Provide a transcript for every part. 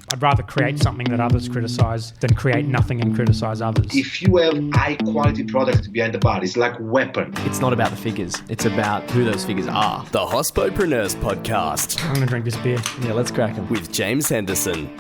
I'd rather create something that others criticise than create nothing and criticise others. If you have high quality product behind the bar, it's like weapon. It's not about the figures. It's about who those figures are. The Hospodpreneurs Podcast. I'm going to drink this beer. Yeah, let's crack them. With James Henderson.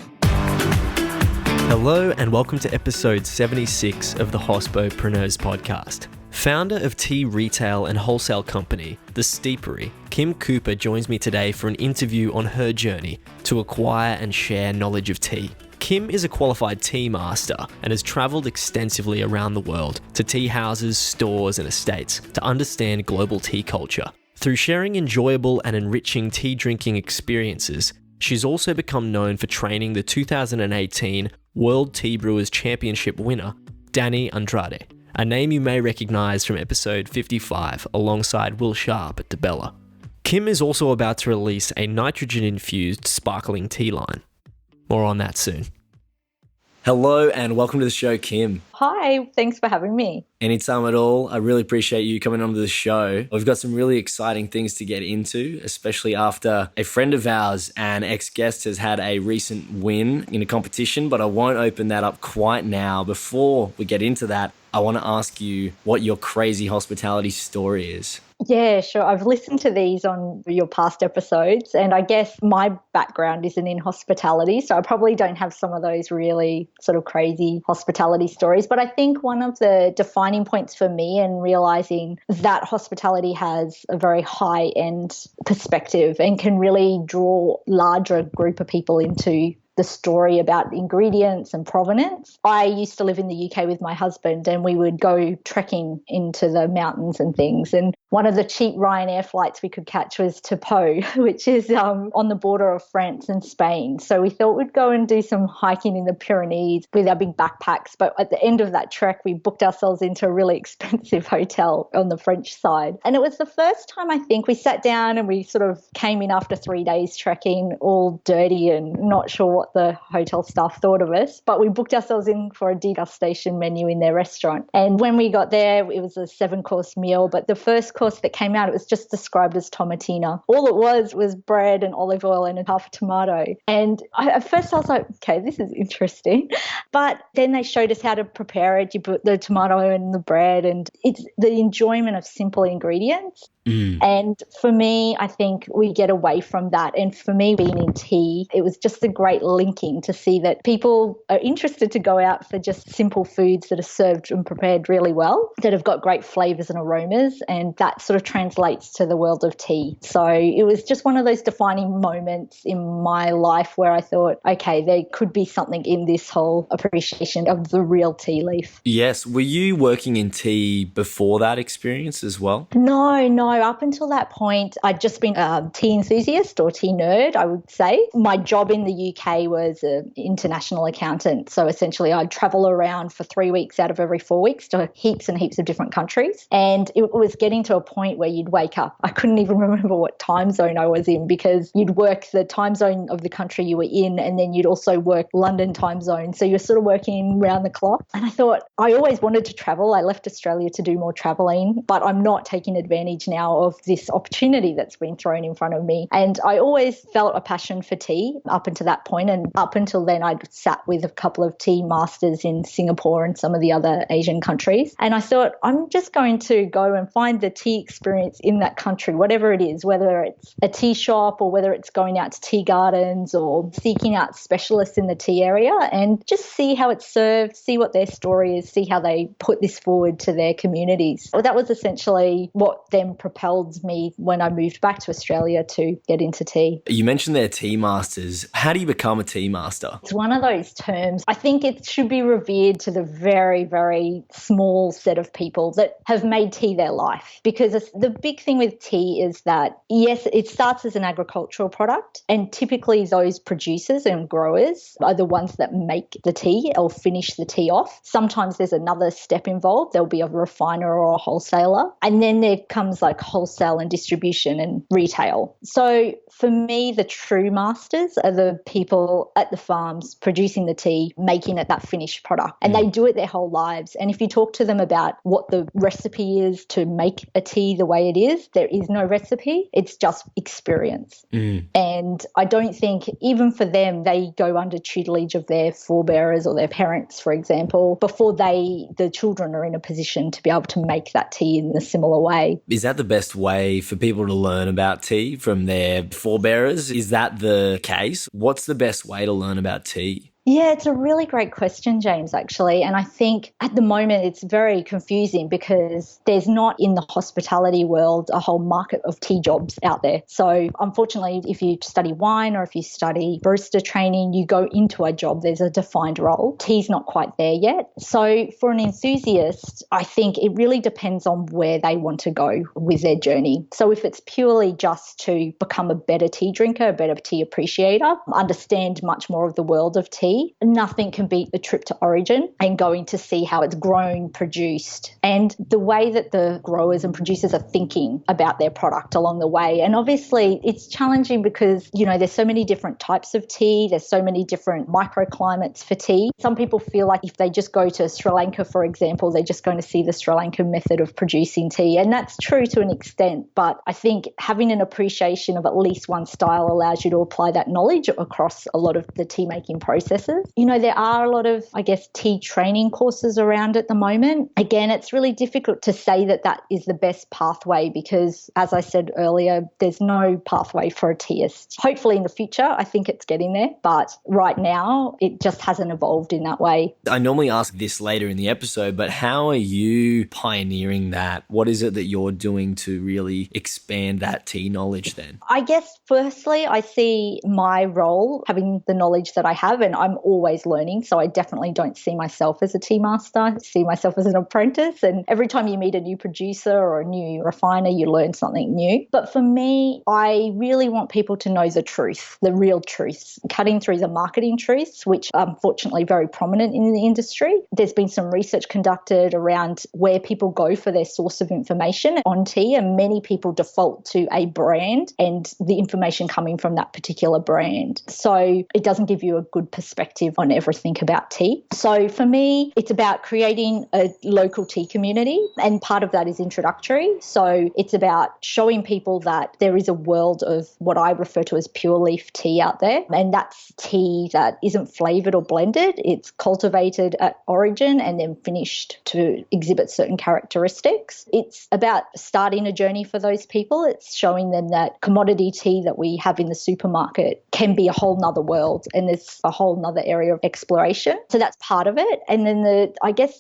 Hello and welcome to episode 76 of the Hospodpreneurs Podcast. Founder of tea retail and wholesale company, the Steepery, Kym Cooper joins me today for an interview on her journey to acquire and share knowledge of tea. Kym is a qualified tea master and has travelled extensively around the world to tea houses, stores and estates to understand global tea culture. Through sharing enjoyable and enriching tea drinking experiences, she's also become known for training the 2018 World Tea Brewers Championship winner, Andrade, a name you may recognise from episode 55 alongside Will Sharpe at DeBella. Kym is also about to release a nitrogen-infused sparkling tea line. More on that soon. Hello and welcome to the show, Kym. Hi, thanks for having me. Anytime at all. I really appreciate you coming onto the show. We've got some really exciting things to get into, especially after a friend of ours and ex-guest has had a recent win in a competition, but I won't open that up quite now. Before we get into that, I want to ask you what your crazy hospitality story is. Yeah, sure. I've listened to these on your past episodes, and I guess my background isn't in hospitality, so I probably don't have some of those really sort of crazy hospitality stories. But I think one of the defining points for me in realizing that hospitality has a very high-end perspective and can really draw larger group of people into the story about ingredients and provenance. I used to live in the UK with my husband and we would go trekking into the mountains and things. And one of the cheap Ryanair flights we could catch was to Pau, which is on the border of France and Spain. So we thought we'd go and do some hiking in the Pyrenees with our big backpacks. But at the end of that trek, we booked ourselves into a really expensive hotel on the French side. And it was the first time I think we sat down and we sort of came in after 3 days trekking, all dirty and not sure what the hotel staff thought of us, but we booked ourselves in for a degustation menu in their restaurant. And when we got there, it was a 7-course meal, but the first course that came out, it was just described as tomatina. All it was bread and olive oil and half a tomato. And at first I was like, okay, this is interesting. But then they showed us how to prepare it. You put the tomato in the bread, and it's the enjoyment of simple ingredients. And for me, I think we get away from that. And for me, being in tea, it was just a great linking to see that people are interested to go out for just simple foods that are served and prepared really well, that have got great flavors and aromas. And that sort of translates to the world of tea. So it was just one of those defining moments in my life where I thought, okay, there could be something in this whole appreciation of the real tea leaf. Yes. Were you working in tea before that experience as well? No. Up until that point, I'd just been a tea enthusiast or tea nerd, I would say. My job in the UK was an international accountant. So essentially I'd travel around for 3 weeks out of every 4 weeks to heaps and heaps of different countries. And it was getting to a point where you'd wake up. I couldn't even remember what time zone I was in because you'd work the time zone of the country you were in and then you'd also work London time zone. So you're sort of working round the clock. And I thought I always wanted to travel. I left Australia to do more traveling, but I'm not taking advantage now of this opportunity that's been thrown in front of me. And I always felt a passion for tea up until that point. And up until then, I'd sat with a couple of tea masters in Singapore and some of the other Asian countries. And I thought, I'm just going to go and find the tea experience in that country, whatever it is, whether it's a tea shop or whether it's going out to tea gardens or seeking out specialists in the tea area and just see how it's served, see what their story is, see how they put this forward to their communities. Well, that was essentially what then propelled me when I moved back to Australia to get into tea. You mentioned they're tea masters. How do you become a tea master? It's one of those terms. I think it should be revered to the very, very small set of people that have made tea their life. Because the big thing with tea is that, yes, it starts as an agricultural product, and typically those producers and growers are the ones that make the tea or finish the tea off. Sometimes there's another step involved. There'll be a refiner or a wholesaler. And then there comes like like wholesale and distribution and retail. So for me, the true masters are the people at the farms producing the tea, making it that finished product. And they do it their whole lives. And if you talk to them about what the recipe is to make a tea the way it is, there is no recipe. It's just experience. And I don't think, even for them, they go under tutelage of their forebearers or their parents, for example, before the children are in a position to be able to make that tea in a similar way. Is that the best way for people to learn about tea from their forebearers? Is that the case? What's the best way to learn about tea? Yeah, it's a really great question, James, actually. And I think at the moment it's very confusing because there's not in the hospitality world a whole market of tea jobs out there. So unfortunately, if you study wine or if you study barista training, you go into a job, there's a defined role. Tea's not quite there yet. So for an enthusiast, I think it really depends on where they want to go with their journey. So if it's purely just to become a better tea drinker, a better tea appreciator, understand much more of the world of tea, nothing can beat the trip to origin and going to see how it's grown, produced, and the way that the growers and producers are thinking about their product along the way. And obviously it's challenging because, there's so many different types of tea. There's so many different microclimates for tea. Some people feel like if they just go to Sri Lanka, for example, they're just going to see the Sri Lankan method of producing tea. And that's true to an extent. But I think having an appreciation of at least one style allows you to apply that knowledge across a lot of the tea making processes. There are a lot of, tea training courses around at the moment. Again, it's really difficult to say that that is the best pathway because, as I said earlier, there's no pathway for a teaist. Hopefully in the future, I think it's getting there. But right now, it just hasn't evolved in that way. I normally ask this later in the episode, but how are you pioneering that? What is it that you're doing to really expand that tea knowledge then? I guess, firstly, I see my role having the knowledge that I have, and I'm always learning. So I definitely don't see myself as a tea master. I see myself as an apprentice. And every time you meet a new producer or a new refiner, you learn something new. But for me, I really want people to know the truth, the real truths, cutting through the marketing truths, which are unfortunately very prominent in the industry. There's been some research conducted around where people go for their source of information on tea, and many people default to a brand and the information coming from that particular brand. So it doesn't give you a good perspective on everything about tea. So for me, it's about creating a local tea community, and part of that is introductory. So it's about showing people that there is a world of what I refer to as pure leaf tea out there, and that's tea that isn't flavoured or blended. It's cultivated at origin and then finished to exhibit certain characteristics. It's about starting a journey for those people. It's showing them that commodity tea that we have in the supermarket can be a whole nother world, and there's a whole nother area of exploration. So that's part of it. And then the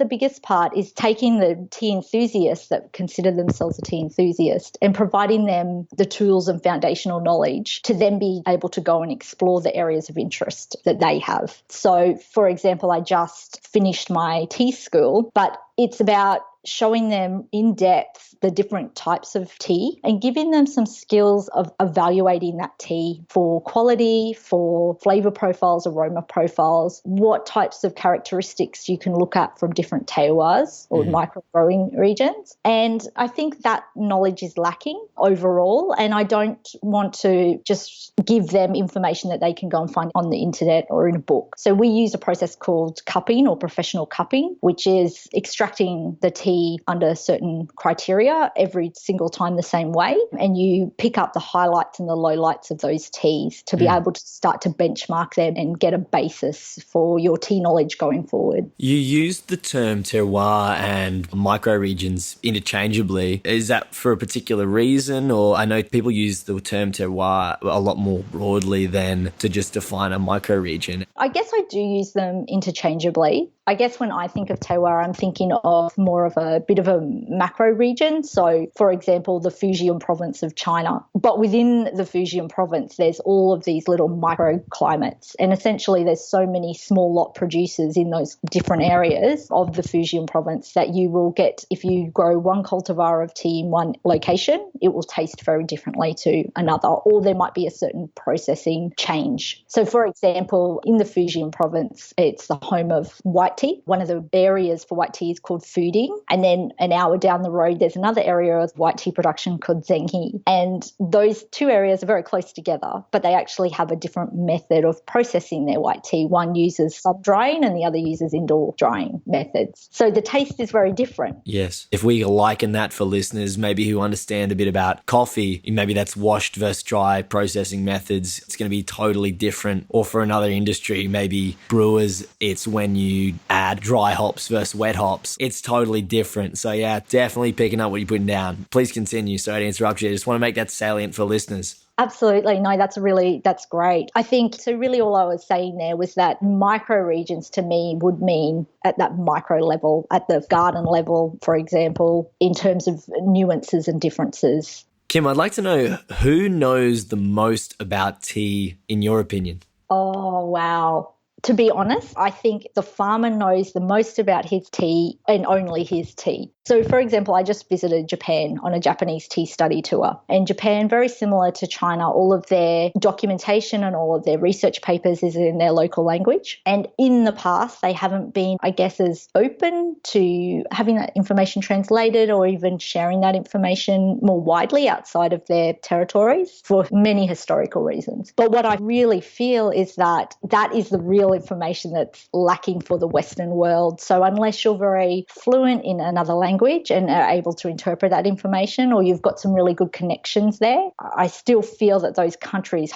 biggest part is taking the tea enthusiasts that consider themselves a tea enthusiast and providing them the tools and foundational knowledge to then be able to go and explore the areas of interest that they have. So, for example, I just finished my tea school, but it's about showing them in depth the different types of tea and giving them some skills of evaluating that tea for quality, for flavour profiles, aroma profiles, what types of characteristics you can look at from different terroirs or micro-growing regions. And I think that knowledge is lacking overall, and I don't want to just give them information that they can go and find on the internet or in a book. So we use a process called cupping or professional cupping, which is extracting the tea under certain criteria every single time the same way, and you pick up the highlights and the lowlights of those teas to be able to start to benchmark them and get a basis for your tea knowledge going forward. You used the term terroir and microregions interchangeably. Is that for a particular reason, or I know people use the term terroir a lot more broadly than to just define a microregion? I guess I do use them interchangeably. I guess when I think of terroir, I'm thinking of more of a bit of a macro region. So, for example, the Fujian province of China. But within the Fujian province, there's all of these little microclimates. And essentially, there's so many small lot producers in those different areas of the Fujian province that you will get, if you grow one cultivar of tea in one location, it will taste very differently to another, or there might be a certain processing change. So, for example, in the Fujian province, it's the home of white tea. One of the areas for white tea is called Fooding. And then an hour down the road, there's another area of white tea production called Zhenghe. And those two areas are very close together, but they actually have a different method of processing their white tea. One uses sun-drying and the other uses indoor drying methods. So the taste is very different. Yes. If we liken that for listeners, maybe who understand a bit about coffee, maybe that's washed versus dry processing methods, it's going to be totally different. Or for another industry, maybe brewers, it's when you add dry hops versus wet hops. It's totally different. So yeah, definitely picking up what you're putting down. Please continue. Sorry to interrupt you. I just want to make that salient for listeners. Absolutely. No, that's great. I think, so really all I was saying there was that micro regions to me would mean at that micro level, at the garden level, for example, in terms of nuances and differences. Kym, I'd like to know who knows the most about tea in your opinion? Oh, wow. To be honest, I think the farmer knows the most about his tea and only his tea. So, for example, I just visited Japan on a Japanese tea study tour. And Japan, very similar to China, all of their documentation and all of their research papers is in their local language. And in the past, they haven't been, I guess, as open to having that information translated or even sharing that information more widely outside of their territories for many historical reasons. But what I really feel is that that is the real information that's lacking for the Western world. So unless you're very fluent in another language and are able to interpret that information, or you've got some really good connections there, I still feel that those countries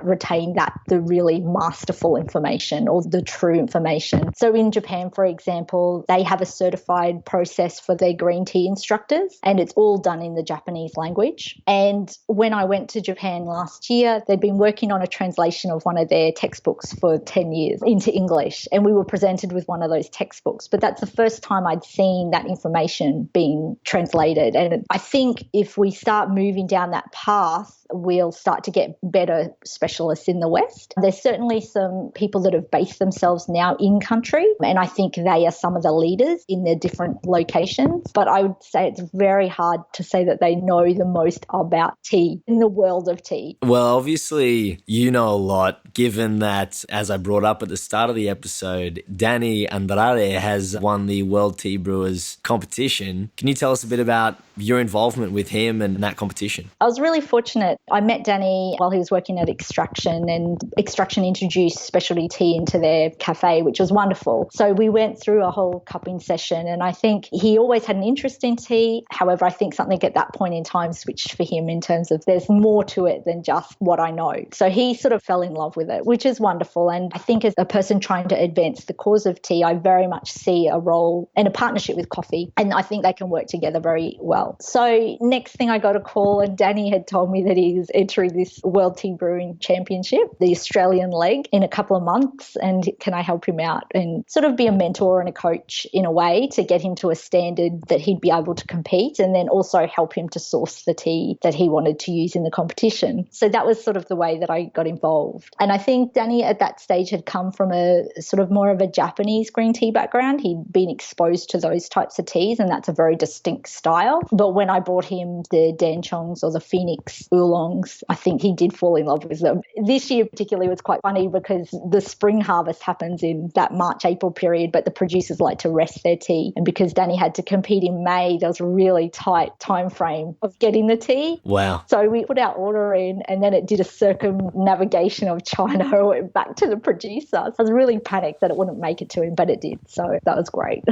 retain the really masterful information or the true information. So in Japan, for example, they have a certified process for their green tea instructors, and it's all done in the Japanese language. And when I went to Japan last year, they'd been working on a translation of one of their textbooks for 10 years into English, and we were presented with one of those textbooks. But that's the first time I'd seen that information being translated. And I think if we start moving down that path, we'll start to get better specialists in the West. There's certainly some people that have based themselves now in country, and I think they are some of the leaders in their different locations. But I would say it's very hard to say that they know the most about tea in the world of tea. Well, obviously, you know a lot, given that, as I brought up at the start of the episode, Danny Andrade has won the World Tea Brewers competition. Can you tell us a bit about your involvement with him and that competition? I was really fortunate. I met Danny while he was working at Extraction, and Extraction introduced specialty tea into their cafe, which was wonderful. So we went through a whole cupping session, and I think he always had an interest in tea. However, I think something at that point in time switched for him in terms of there's more to it than just what I know. So he sort of fell in love with it, which is wonderful. And I think as a person trying to advance the cause of tea, I very much see a role and a partnership with coffee, and I think they can work together very well. So next thing, I got a call, and Danny had told me that he's entering this World Tea Brewing Championship, the Australian leg, in a couple of months, and can I help him out and sort of be a mentor and a coach in a way to get him to a standard that he'd be able to compete, and then also help him to source the tea that he wanted to use in the competition. So that was sort of the way that I got involved. And I think Danny at that stage had come from a sort of more of a Japanese green tea background. He'd been exposed to those types of teas, and that's a very distinct style. But when I brought him the Danchongs or the Phoenix oolongs, I think he did fall in love with them. This year particularly was quite funny because the spring harvest happens in that March-April period, but the producers like to rest their tea. And because Danny had to compete in May, there was a really tight time frame of getting the tea. Wow. So we put our order in, and then it did a circumnavigation of China and went back to the producer. So I was really panicked that it wouldn't make it to him, but it did. So that was great.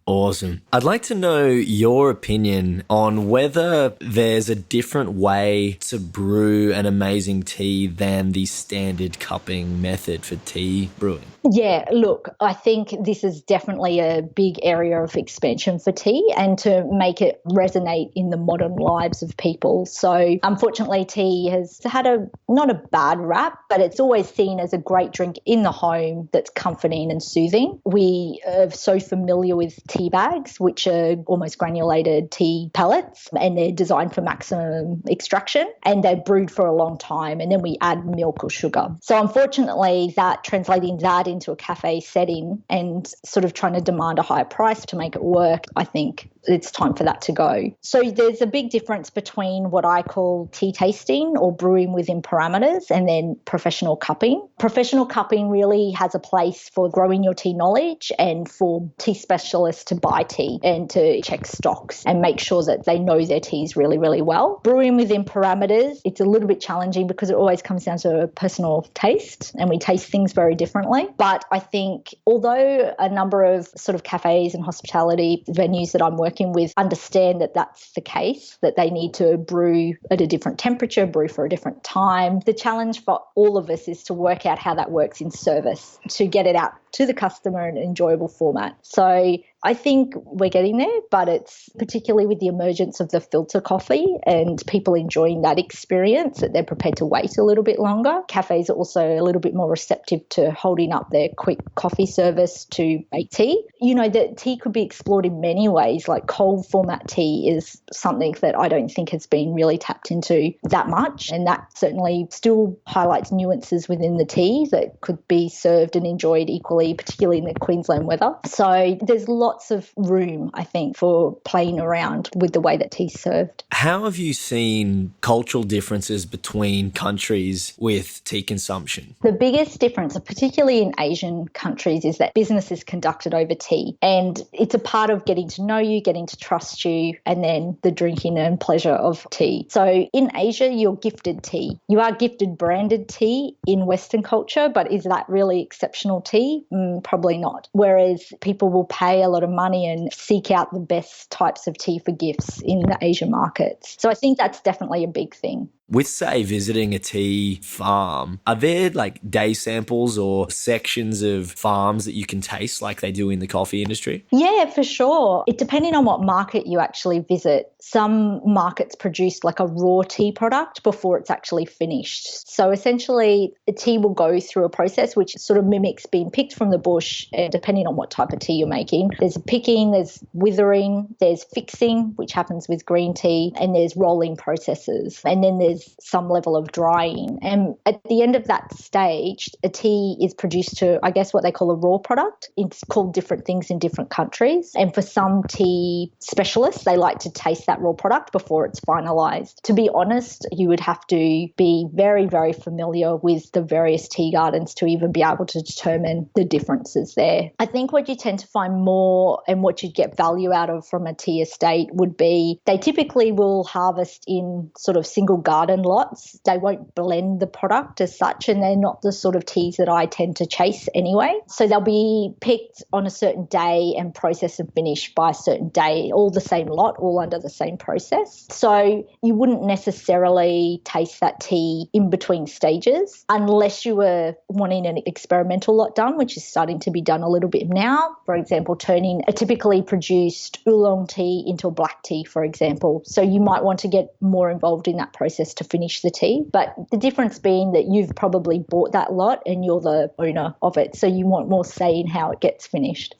Awesome. I'd like to know your opinion on whether there's a different way to brew an amazing tea than the standard cupping method for tea brewing. Yeah, look, I think this is definitely a big area of expansion for tea and to make it resonate in the modern lives of people. So unfortunately, tea has had not a bad rap, but it's always seen as a great drink in the home that's comforting and soothing. We are so familiar with tea bags, which are almost granulated tea pellets, and they're designed for maximum extraction, and they're brewed for a long time, and then we add milk or sugar. So unfortunately, translating that into a cafe setting and sort of trying to demand a higher price to make it work, I think it's time for that to go. So there's a big difference between what I call tea tasting or brewing within parameters and then professional cupping. Professional cupping really has a place for growing your tea knowledge and for tea specialists to buy tea and to check stocks and make sure that they know their teas really, really well. Brewing within parameters, it's a little bit challenging because it always comes down to personal taste and we taste things very differently. But I think although a number of sort of cafes and hospitality venues that I'm working with understand that that's the case, that they need to brew at a different temperature, brew for a different time, the challenge for all of us is to work out how that works in service to get it out to the customer in an enjoyable format. So I think we're getting there, but it's particularly with the emergence of the filter coffee and people enjoying that experience that they're prepared to wait a little bit longer. Cafes are also a little bit more receptive to holding up their quick coffee service to make tea. You know, that tea could be explored in many ways, like cold format tea is something that I don't think has been really tapped into that much. And that certainly still highlights nuances within the tea that could be served and enjoyed equally, particularly in the Queensland weather. So there's lots of room, I think, for playing around with the way that tea's served. How have you seen cultural differences between countries with tea consumption? The biggest difference, particularly in Asian countries, is that business is conducted over tea. And it's a part of getting to know you, getting to trust you, and then the drinking and pleasure of tea. So in Asia, you're gifted tea. You are gifted branded tea in Western culture, but is that really exceptional tea? Probably not. Whereas people will pay a lot of money and seek out the best types of tea for gifts in the Asian markets. So I think that's definitely a big thing. With, say, visiting a tea farm, are there like day samples or sections of farms that you can taste like they do in the coffee industry? Yeah, for sure. It depending on what market you actually visit. Some markets produce like a raw tea product before it's actually finished. So essentially, a tea will go through a process which sort of mimics being picked from the bush, and depending on what type of tea you're making. There's picking, there's withering, there's fixing, which happens with green tea, and there's rolling processes. And then there's some level of drying. And at the end of that stage, a tea is produced to, I guess, what they call a raw product. It's called different things in different countries. And for some tea specialists, they like to taste that raw product before it's finalised. To be honest, you would have to be very, very familiar with the various tea gardens to even be able to determine the differences there. I think what you tend to find more and what you get value out of from a tea estate would be they typically will harvest in sort of single garden lots. They won't blend the product as such, and they're not the sort of teas that I tend to chase anyway. So they'll be picked on a certain day and processed and finished by a certain day, all the same lot, all under the same process. So you wouldn't necessarily taste that tea in between stages unless you were wanting an experimental lot done, which is starting to be done a little bit now. For example, turning a typically produced oolong tea into a black tea, for example. So you might want to get more involved in that process to finish the tea. But the difference being that you've probably bought that lot and you're the owner of it. So you want more say in how it gets finished.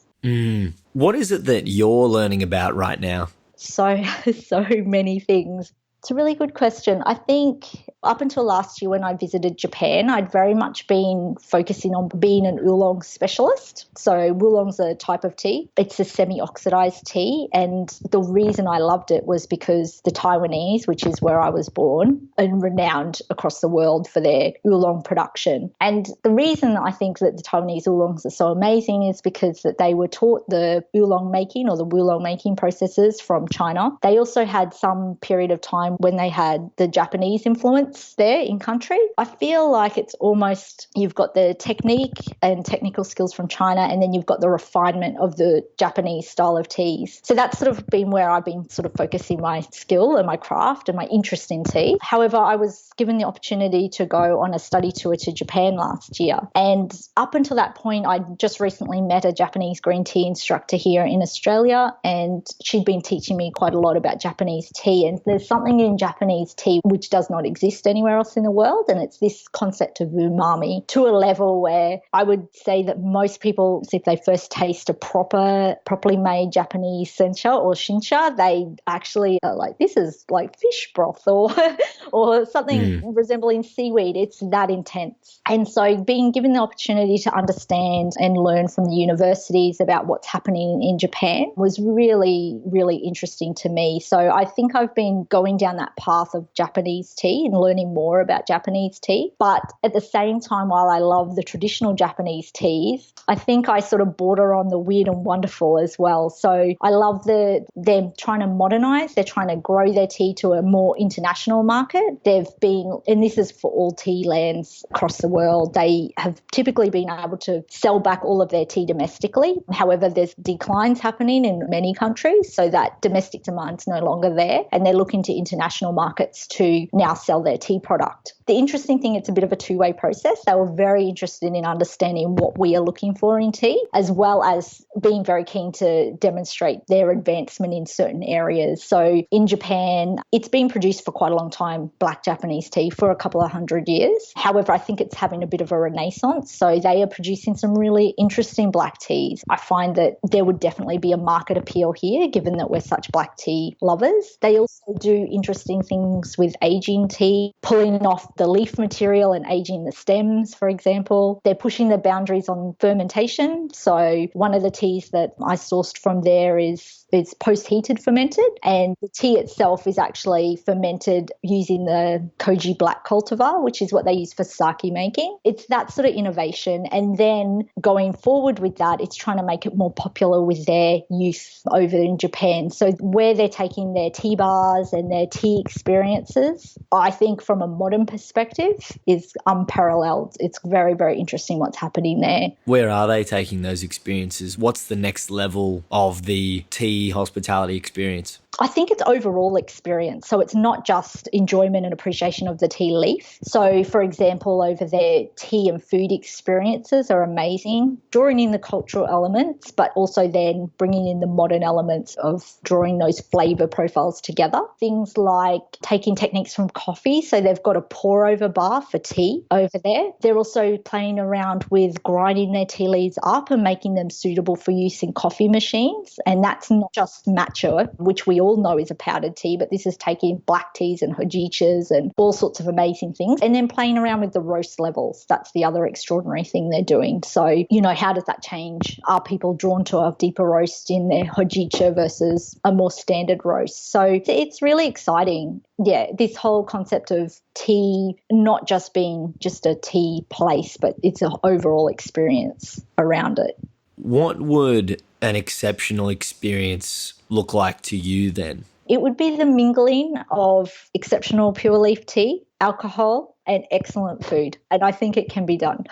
What is it that you're learning about right now? So many things. It's a really good question. I think up until last year when I visited Japan, I'd very much been focusing on being an oolong specialist. So oolong's a type of tea. It's a semi-oxidized tea. And the reason I loved it was because the Taiwanese, which is where I was born, are renowned across the world for their oolong production. And the reason I think that the Taiwanese oolongs are so amazing is because that they were taught the oolong making or the oolong making processes from China. They also had some period of time when they had the Japanese influence there in country. I feel like it's almost you've got the technique and technical skills from China, and then you've got the refinement of the Japanese style of teas. So that's sort of been where I've been sort of focusing my skill and my craft and my interest in tea. However, I was given the opportunity to go on a study tour to Japan last year. And up until that point, I'd just recently met a Japanese green tea instructor here in Australia, and she'd been teaching me quite a lot about Japanese tea. And there's something in Japanese tea which does not exist exist anywhere else in the world. And it's this concept of umami to a level where I would say that most people, if they first taste a properly made Japanese sencha or shincha, they actually are like, this is like fish broth or something resembling seaweed. It's that intense. And so being given the opportunity to understand and learn from the universities about what's happening in Japan was really, really interesting to me. So I think I've been going down that path of Japanese tea and learning more about Japanese tea. But at the same time, while I love the traditional Japanese teas, I think I sort of border on the weird and wonderful as well. So I love they're trying to modernize, they're trying to grow their tea to a more international market. They've been, and this is for all tea lands across the world, they have typically been able to sell back all of their tea domestically. However, there's declines happening in many countries, so that domestic demand's no longer there, and they're looking to international markets to now sell their tea product. The interesting thing, it's a bit of a two-way process. They were very interested in understanding what we are looking for in tea, as well as being very keen to demonstrate their advancement in certain areas. So in Japan, it's been produced for quite a long time, black Japanese tea, for a couple of 100 years. However, I think it's having a bit of a renaissance. So they are producing some really interesting black teas. I find that there would definitely be a market appeal here, given that we're such black tea lovers. They also do interesting things with aging tea, pulling off the leaf material and aging the stems, for example. They're pushing the boundaries on fermentation. So one of the teas that I sourced from there is post-heated fermented, and the tea itself is actually fermented using the Koji black cultivar, which is what they use for sake making. It's that sort of innovation. And then going forward with that, it's trying to make it more popular with their youth over in Japan. So where they're taking their tea bars and their tea experiences, I think from a modern perspective, is unparalleled. It's very, very interesting what's happening there. Where are they taking those experiences? What's the next level of the tea hospitality experience? I think it's overall experience. So it's not just enjoyment and appreciation of the tea leaf. So, for example, over there, tea and food experiences are amazing, drawing in the cultural elements, but also then bringing in the modern elements of drawing those flavour profiles together. Things like taking techniques from coffee. So they've got a pour-over bar for tea over there. They're also playing around with grinding their tea leaves up and making them suitable for use in coffee machines. And that's not just matcha, which we all know is a powdered tea, but this is taking black teas and hojichas and all sorts of amazing things, and then playing around with the roast levels. That's the other extraordinary thing they're doing. So, how does that change? Are people drawn to a deeper roast in their hojicha versus a more standard roast? So it's really exciting. Yeah, this whole concept of tea not just being just a tea place, but it's an overall experience around it. What would an exceptional experience look like to you then? It would be the mingling of exceptional pure leaf tea, alcohol, and excellent food. And I think it can be done.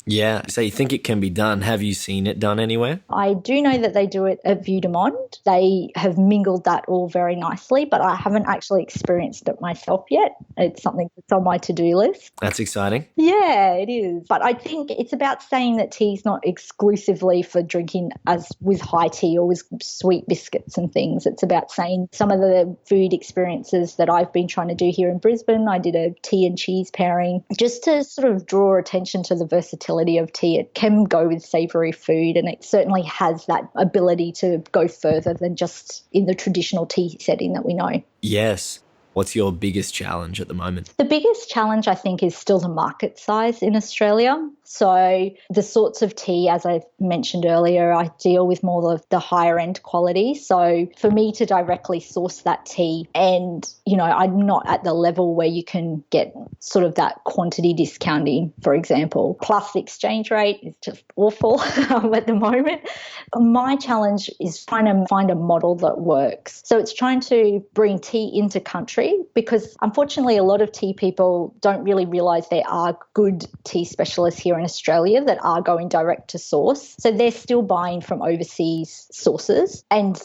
Yeah. So you think it can be done. Have you seen it done anywhere? I do know that they do it at Vue de Monde. They have mingled that all very nicely, but I haven't actually experienced it myself yet. It's something that's on my to-do list. That's exciting. Yeah, it is. But I think it's about saying that tea is not exclusively for drinking as with high tea or with sweet biscuits and things. It's about saying some of the food experiences that I've been trying to do here in Brisbane. I did a tea and cheese pairing just to sort of draw attention to the versatility of tea. It can go with savoury food, and it certainly has that ability to go further than just in the traditional tea setting that we know. Yes. What's your biggest challenge at the moment? The biggest challenge, I think, is still the market size in Australia. So the sorts of tea, as I mentioned earlier, I deal with more of the higher end quality. So for me to directly source that tea, and, I'm not at the level where you can get sort of that quantity discounting, for example. Plus the exchange rate is just awful at the moment. My challenge is trying to find a model that works. So it's trying to bring tea into country, because unfortunately a lot of tea people don't really realise there are good tea specialists here in Australia that are going direct to source. So they're still buying from overseas sources. And,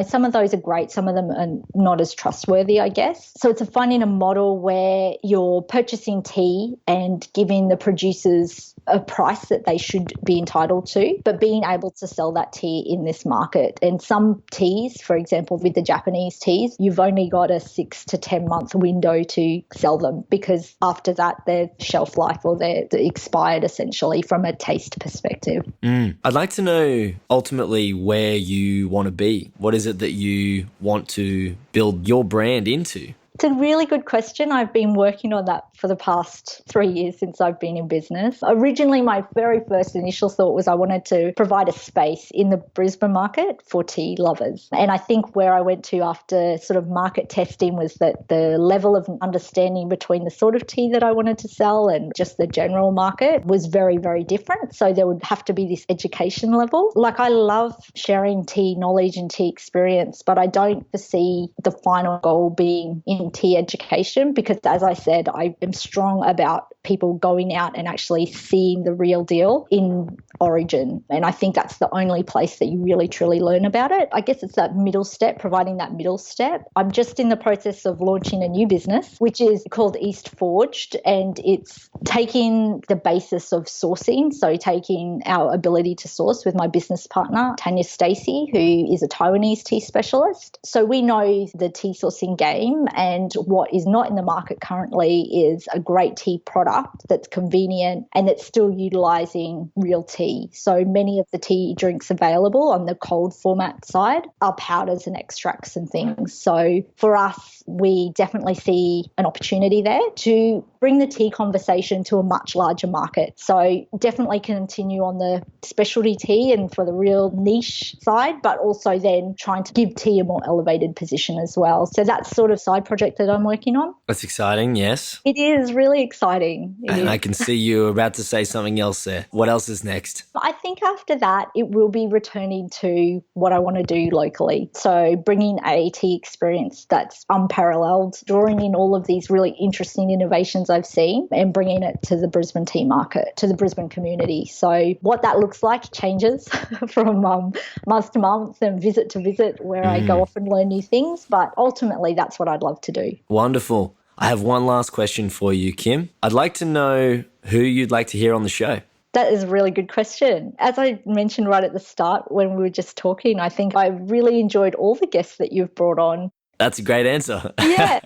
some of those are great. Some of them are not as trustworthy, I guess. So it's finding a model where you're purchasing tea and giving the producers a price that they should be entitled to, but being able to sell that tea in this market. And some teas, for example, with the Japanese teas, you've only got a 6 to 10-month window to sell them, because after that, they're shelf life or they're expired essentially from a taste perspective. I'd like to know ultimately where you want to be. What is it that you want to build your brand into? It's a really good question. I've been working on that for the past 3 years since I've been in business. Originally, my very first initial thought was I wanted to provide a space in the Brisbane market for tea lovers. And I think where I went to after sort of market testing was that the level of understanding between the sort of tea that I wanted to sell and just the general market was very, very different. So there would have to be this education level. Like, I love sharing tea knowledge and tea experience, but I don't foresee the final goal being in tea education, because as I said, I am strong about people going out and actually seeing the real deal in origin. And I think that's the only place that you really truly learn about it. I guess it's that middle step, providing that middle step. I'm just in the process of launching a new business, which is called East Forged, and it's taking the basis of sourcing. So taking our ability to source with my business partner, Tanya Stacey, who is a Taiwanese tea specialist. So we know the tea sourcing game, and what is not in the market currently is a great tea product that's convenient and that's still utilizing real tea. So many of the tea drinks available on the cold format side are powders and extracts and things. So for us, we definitely see an opportunity there to bring the tea conversation to a much larger market. So definitely continue on the specialty tea and for the real niche side, but also then trying to give tea a more elevated position as well. So that's sort of side project that I'm working on. That's exciting, yes. It is really exciting. I can see you about to say something else there. What else is next? I think after that, it will be returning to what I want to do locally. So bringing a tea experience that's unparalleled, drawing in all of these really interesting innovations I've seen and bringing it to the Brisbane tea market, to the Brisbane community. So what that looks like changes from month to month and visit to visit, where I go off and learn new things. But ultimately, that's what I'd love to do. Wonderful. I have one last question for you, Kym. I'd like to know who you'd like to hear on the show. That is a really good question. As I mentioned right at the start when we were just talking, I think I really enjoyed all the guests that you've brought on. That's a great answer. Yeah.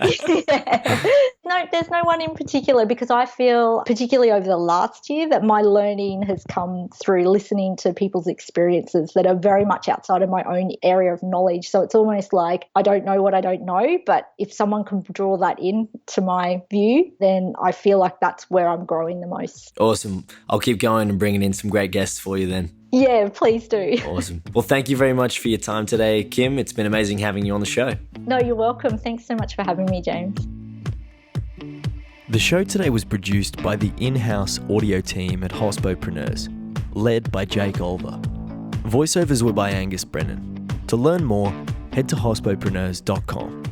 No, there's no one in particular, because I feel, particularly over the last year, that my learning has come through listening to people's experiences that are very much outside of my own area of knowledge. So it's almost like I don't know what I don't know, but if someone can draw that in to my view, then I feel like that's where I'm growing the most. Awesome. I'll keep going and bringing in some great guests for you then. Yeah, please do. Awesome. Well, thank you very much for your time today, Kym. It's been amazing having you on the show. No, you're welcome. Thanks so much for having me, James. The show today was produced by the in-house audio team at Hospopreneurs, led by Jake Olver. Voiceovers were by Angus Brennan. To learn more, head to hospopreneurs.com.